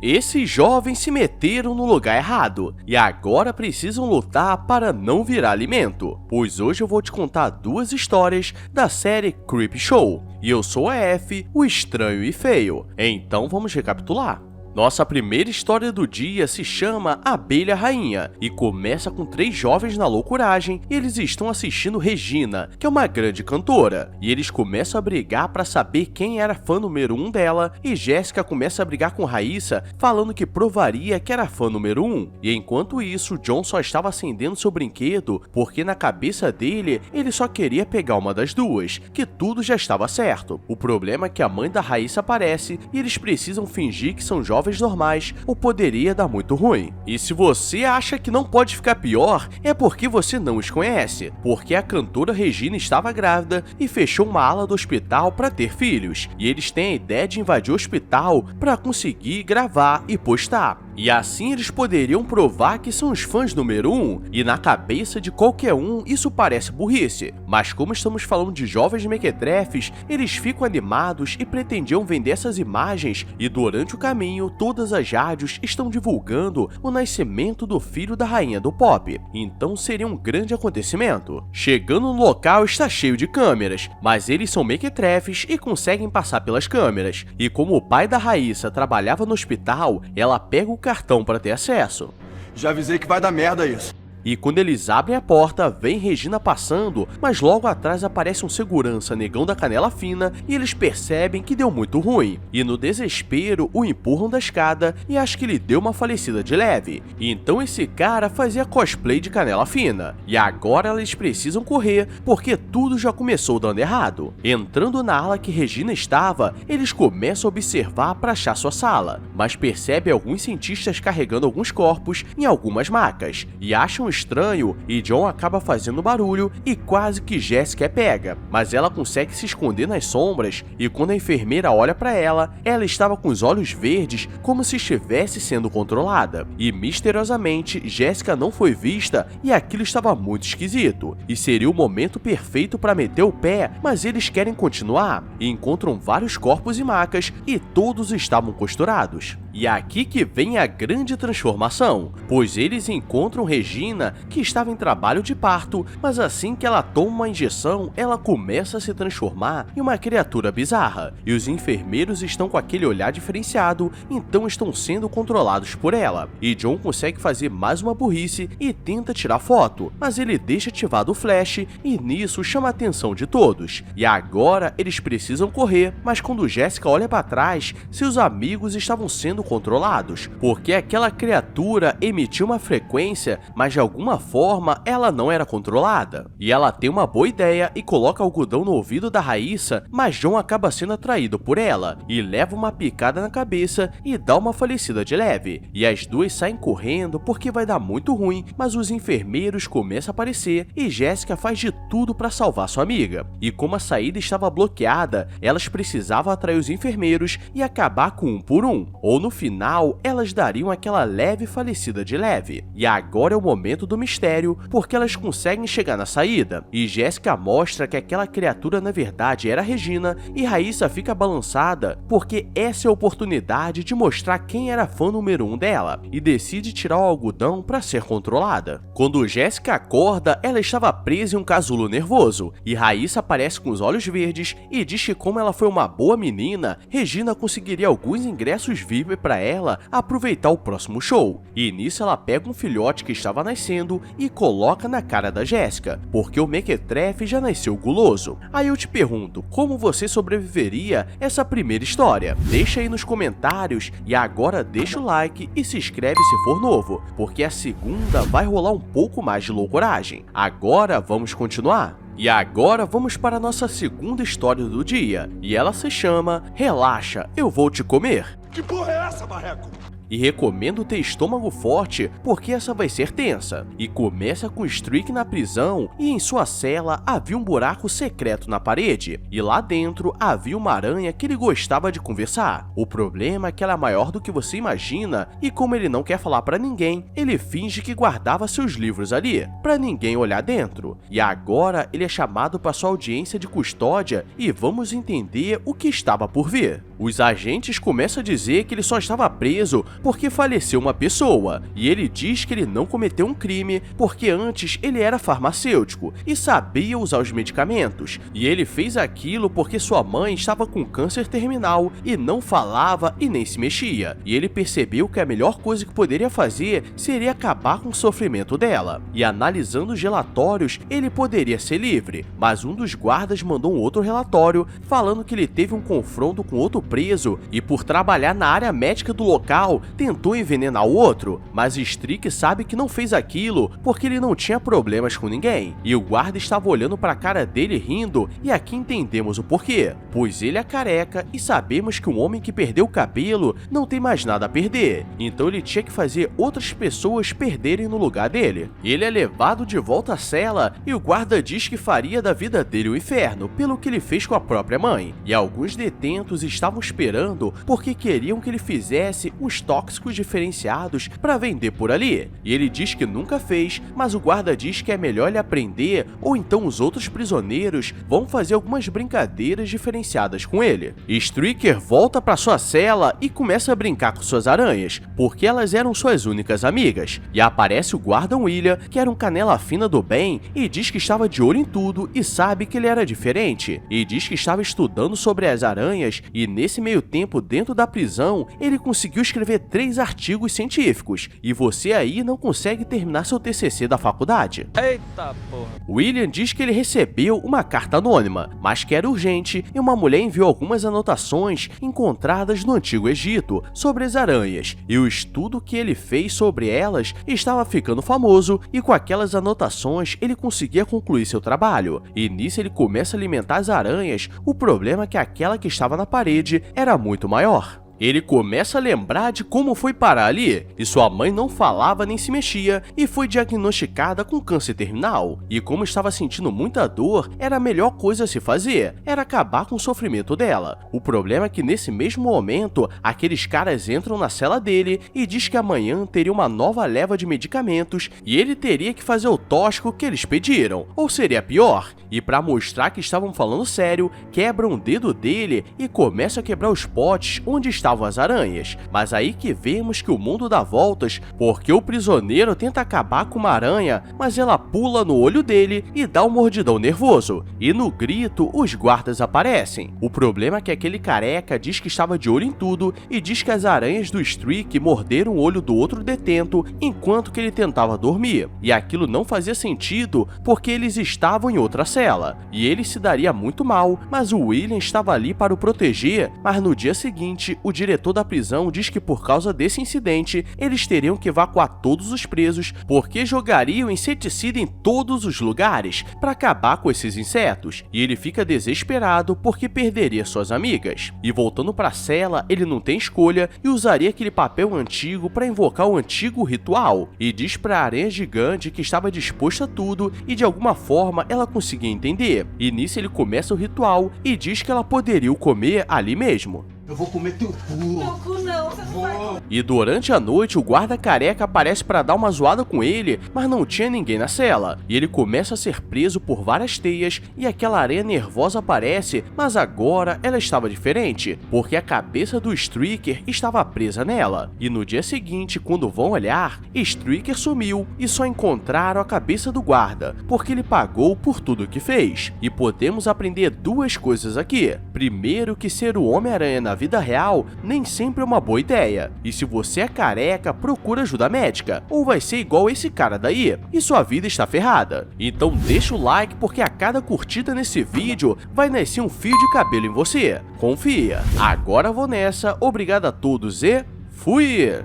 Esses jovens se meteram no lugar errado e agora precisam lutar para não virar alimento, pois hoje eu vou te contar duas histórias da série Creepshow, e eu sou a F, o estranho e feio. Então vamos recapitular. Nossa primeira história do dia se chama Abelha Rainha e começa com 3 jovens na loucuragem e eles estão assistindo Regina, que é uma grande cantora, e eles começam a brigar para saber quem era fã número 1 dela, e Jéssica começa a brigar com Raíssa falando que provaria que era fã número 1, e enquanto isso John só estava acendendo seu brinquedo porque na cabeça dele ele só queria pegar uma das duas, que tudo já estava certo. O problema é que a mãe da Raíssa aparece e eles precisam fingir que são jovens normais ou poderia dar muito ruim. E se você acha que não pode ficar pior, é porque você não os conhece, porque a cantora Regina estava grávida e fechou uma ala do hospital para ter filhos, e eles têm a ideia de invadir o hospital para conseguir gravar e postar. E assim eles poderiam provar que são os fãs número 1, e na cabeça de qualquer um isso parece burrice, mas como estamos falando de jovens mequetrefes, eles ficam animados e pretendiam vender essas imagens, e durante o caminho todas as rádios estão divulgando o nascimento do filho da rainha do pop, então seria um grande acontecimento. Chegando no local está cheio de câmeras, mas eles são mequetrefes e conseguem passar pelas câmeras, e como o pai da Raíssa trabalhava no hospital, ela pega o cartão para ter acesso. Já avisei que vai dar merda isso. E quando eles abrem a porta, vem Regina passando, mas logo atrás aparece um segurança negão da canela fina e eles percebem que deu muito ruim. E no desespero, o empurram da escada e acham que ele deu uma falecida de leve. E então esse cara fazia cosplay de canela fina. E agora eles precisam correr, porque tudo já começou dando errado. Entrando na ala que Regina estava, eles começam a observar para achar sua sala, mas percebem alguns cientistas carregando alguns corpos em algumas macas, e acham estranho, e John acaba fazendo barulho e quase que Jéssica é pega, mas ela consegue se esconder nas sombras, e quando a enfermeira olha para ela, ela estava com os olhos verdes como se estivesse sendo controlada, e misteriosamente Jéssica não foi vista e aquilo estava muito esquisito, e seria o momento perfeito para meter o pé, mas eles querem continuar, e encontram vários corpos e macas e todos estavam costurados. E é aqui que vem a grande transformação, pois eles encontram Regina, que estava em trabalho de parto, mas assim que ela toma uma injeção, ela começa a se transformar em uma criatura bizarra, e os enfermeiros estão com aquele olhar diferenciado, então estão sendo controlados por ela. E John consegue fazer mais uma burrice e tenta tirar foto, mas ele deixa ativado o flash, e nisso chama a atenção de todos. E agora eles precisam correr, mas quando Jéssica olha para trás, seus amigos estavam sendo controlados, porque aquela criatura emitiu uma frequência, mas de alguma forma ela não era controlada. E ela tem uma boa ideia e coloca algodão no ouvido da Raíssa, mas John acaba sendo atraído por ela, e leva uma picada na cabeça e dá uma falecida de leve. E as duas saem correndo porque vai dar muito ruim, mas os enfermeiros começam a aparecer e Jéssica faz de tudo para salvar sua amiga. E como a saída estava bloqueada, elas precisavam atrair os enfermeiros e acabar com um por um, ou no final, elas dariam aquela leve falecida de leve. E agora é o momento do mistério, porque elas conseguem chegar na saída, e Jéssica mostra que aquela criatura na verdade era Regina, e Raíssa fica balançada, porque essa é a oportunidade de mostrar quem era fã número 1 dela, e decide tirar o algodão para ser controlada. Quando Jéssica acorda, ela estava presa em um casulo nervoso, e Raíssa aparece com os olhos verdes e diz que como ela foi uma boa menina, Regina conseguiria alguns ingressos VIP para ela aproveitar o próximo show. E nisso ela pega um filhote que estava nascendo e coloca na cara da Jéssica, porque o mequetrefe já nasceu guloso. Aí eu te pergunto, como você sobreviveria essa primeira história? Deixa aí nos comentários, e agora deixa o like e se inscreve se for novo, porque a segunda vai rolar um pouco mais de loucuragem. Agora vamos continuar? E agora vamos para a nossa segunda história do dia, e ela se chama Relaxa, eu vou te comer. Que porra é essa, barreco? E recomendo ter estômago forte, porque essa vai ser tensa. E começa com Streak na prisão, e em sua cela havia um buraco secreto na parede, e lá dentro havia uma aranha que ele gostava de conversar. O problema é que ela é maior do que você imagina, e como ele não quer falar pra ninguém, ele finge que guardava seus livros ali, pra ninguém olhar dentro. E agora ele é chamado para sua audiência de custódia, e vamos entender o que estava por vir. Os agentes começam a dizer que ele só estava preso porque faleceu uma pessoa, e ele diz que ele não cometeu um crime porque antes ele era farmacêutico e sabia usar os medicamentos, e ele fez aquilo porque sua mãe estava com câncer terminal e não falava e nem se mexia, e ele percebeu que a melhor coisa que poderia fazer seria acabar com o sofrimento dela, e analisando os relatórios, ele poderia ser livre, mas um dos guardas mandou um outro relatório falando que ele teve um confronto com outro preso e por trabalhar na área médica do local, tentou envenenar o outro, mas Strick sabe que não fez aquilo porque ele não tinha problemas com ninguém, e o guarda estava olhando para a cara dele rindo, e aqui entendemos o porquê, pois ele é careca e sabemos que um homem que perdeu o cabelo não tem mais nada a perder, então ele tinha que fazer outras pessoas perderem no lugar dele. Ele é levado de volta à cela e o guarda diz que faria da vida dele um inferno pelo que ele fez com a própria mãe, e alguns detentos estavam esperando porque queriam que ele fizesse os tóxicos diferenciados para vender por ali, e ele diz que nunca fez, mas o guarda diz que é melhor ele aprender ou então os outros prisioneiros vão fazer algumas brincadeiras diferenciadas com ele. Stricker volta para sua cela e começa a brincar com suas aranhas, porque elas eram suas únicas amigas, e aparece o guarda William, que era um canela fina do bem, e diz que estava de olho em tudo e sabe que ele era diferente, e diz que estava estudando sobre as aranhas, e nesse meio tempo dentro da prisão, ele conseguiu escrever 3 artigos científicos, e você aí não consegue terminar seu TCC da faculdade. Eita porra. William diz que ele recebeu uma carta anônima, mas que era urgente, e uma mulher enviou algumas anotações encontradas no Antigo Egito sobre as aranhas, e o estudo que ele fez sobre elas estava ficando famoso, e com aquelas anotações ele conseguia concluir seu trabalho, e nisso ele começa a alimentar as aranhas. O problema é que aquela que estava na parede era muito maior. Ele começa a lembrar de como foi parar ali, e sua mãe não falava nem se mexia, e foi diagnosticada com câncer terminal, e como estava sentindo muita dor, era a melhor coisa a se fazer, era acabar com o sofrimento dela. O problema é que nesse mesmo momento, aqueles caras entram na cela dele e diz que amanhã teria uma nova leva de medicamentos, e ele teria que fazer o tóxico que eles pediram, ou seria pior, e para mostrar que estavam falando sério, quebram o dedo dele e começam a quebrar os potes onde estavam as aranhas, mas aí que vemos que o mundo dá voltas, porque o prisioneiro tenta acabar com uma aranha, mas ela pula no olho dele e dá um mordidão nervoso, e no grito os guardas aparecem. O problema é que aquele careca diz que estava de olho em tudo e diz que as aranhas do Strick morderam o olho do outro detento enquanto que ele tentava dormir, e aquilo não fazia sentido porque eles estavam em outra cela, e ele se daria muito mal, mas o William estava ali para o proteger, mas no dia seguinte o diretor da prisão diz que por causa desse incidente, eles teriam que evacuar todos os presos porque jogariam inseticida em todos os lugares para acabar com esses insetos, e ele fica desesperado porque perderia suas amigas. E voltando para a cela, ele não tem escolha e usaria aquele papel antigo para invocar o antigo ritual, e diz para a aranha gigante que estava disposta a tudo e de alguma forma ela conseguia entender, e nisso ele começa o ritual e diz que ela poderia o comer ali mesmo. Eu vou comer teu cu. Meu cu não, você não vai. E durante a noite, o guarda careca aparece para dar uma zoada com ele, mas não tinha ninguém na cela. E ele começa a ser preso por várias teias e aquela aranha nervosa aparece, mas agora ela estava diferente, porque a cabeça do Stricker estava presa nela. E no dia seguinte, quando vão olhar, Stricker sumiu e só encontraram a cabeça do guarda, porque ele pagou por tudo que fez. E podemos aprender 2 coisas aqui. Primeiro, que ser o Homem-Aranha na vida real nem sempre é uma boa ideia, e se você é careca, procura ajuda médica, ou vai ser igual esse cara daí, e sua vida está ferrada. Então deixa o like, porque a cada curtida nesse vídeo vai nascer um fio de cabelo em você. Confia. Agora vou nessa, obrigado a todos e fui!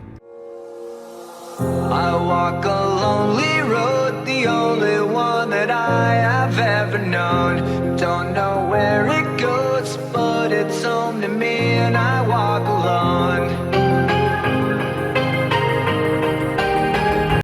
I walk a lonely road, the only one that I have ever known. Don't know where